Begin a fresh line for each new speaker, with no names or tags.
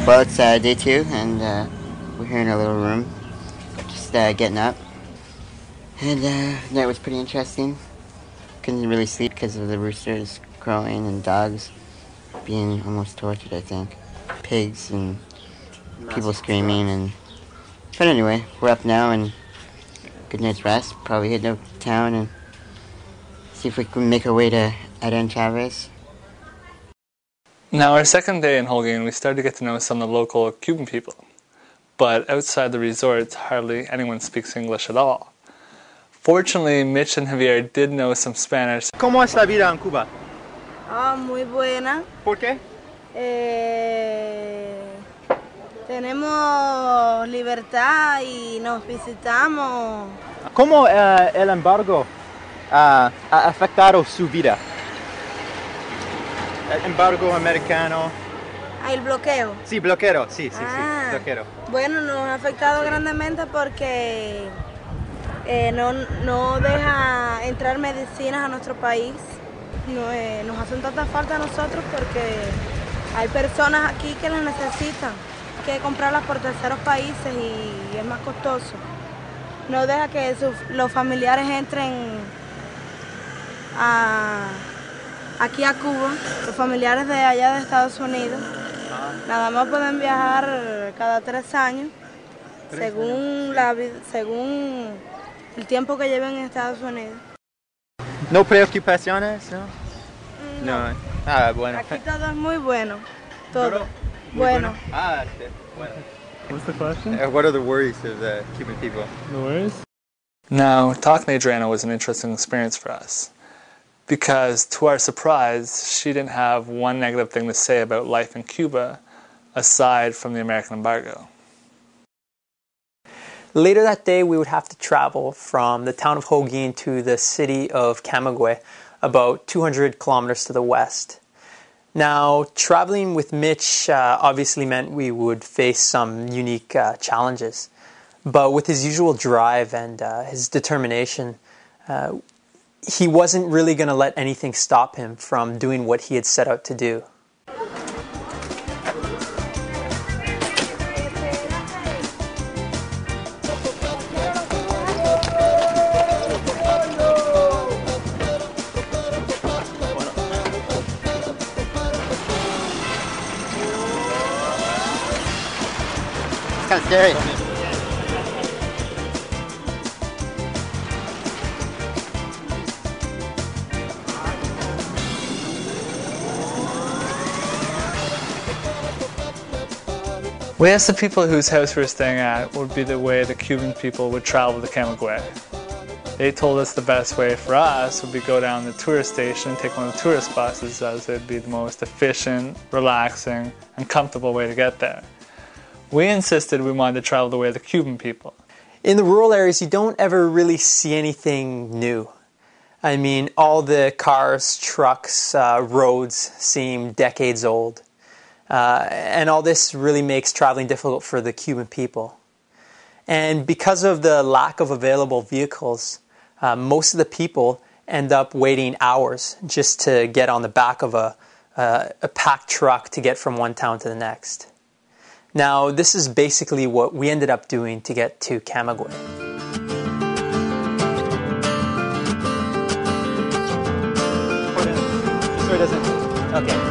Well, it's day 2, and we're here in a little room, just getting up. And that was pretty interesting. Couldn't really sleep because of the roosters crowing and dogs being almost tortured, I think. Pigs and people screaming. But anyway, we're up now, and good night's rest. Probably head to town and see if we can make our way to Aden Chavez.
Now, our second day in Holguin, we started to get to know some of the local Cuban people. But outside the resort, hardly anyone speaks English at all. Fortunately, Mitch and Javier did know some Spanish.
¿Cómo es la vida en Cuba?
Muy buena.
¿Por qué?
Tenemos libertad y nos visitamos.
¿Cómo el embargo ha afectado su vida? El embargo americano.
El bloqueo.
Sí, bloqueo, sí, bloqueo.
Bueno, nos ha afectado grandemente porque no deja entrar medicinas a nuestro país. Nos hacen tanta falta a nosotros porque hay personas aquí que las necesitan. Hay que comprarlas por terceros países y es más costoso. No deja que los familiares entren aquí a Cuba, los familiares de allá de Estados Unidos. Nada más pueden viajar cada 3 años, según el tiempo que lleven en Estados Unidos.
¿No preocupaciones? No. Bueno.
Aquí todo es muy bueno. Todo. Bueno.
Bueno.
What's the question?
What are the worries of the Cuban people?
The worries? Now, talking to Adriana was an interesting experience for us. Because, to our surprise, she didn't have one negative thing to say about life in Cuba, aside from the American embargo.
Later that day, we would have to travel from the town of Holguin to the city of Camagüey, about 200 kilometers to the west. Now, traveling with Mitch obviously meant we would face some unique challenges. But with his usual drive and his determination, he wasn't really going to let anything stop him from doing what he had set out to do.
It's kind of scary.
We asked the people whose house we were staying at what would be the way the Cuban people would travel to Camagüey. They told us the best way for us would be go down the tourist station and take one of the tourist buses, as it would be the most efficient, relaxing, and comfortable way to get there. We insisted we wanted to travel the way of the Cuban people.
In the rural areas, you don't ever really see anything new. I mean, all the cars, trucks, roads seem decades old. And all this really makes traveling difficult for the Cuban people. And because of the lack of available vehicles, most of the people end up waiting hours just to get on the back of a packed truck to get from one town to the next. Now, this is basically what we ended up doing to get to Camagüey.
So it doesn't. Okay.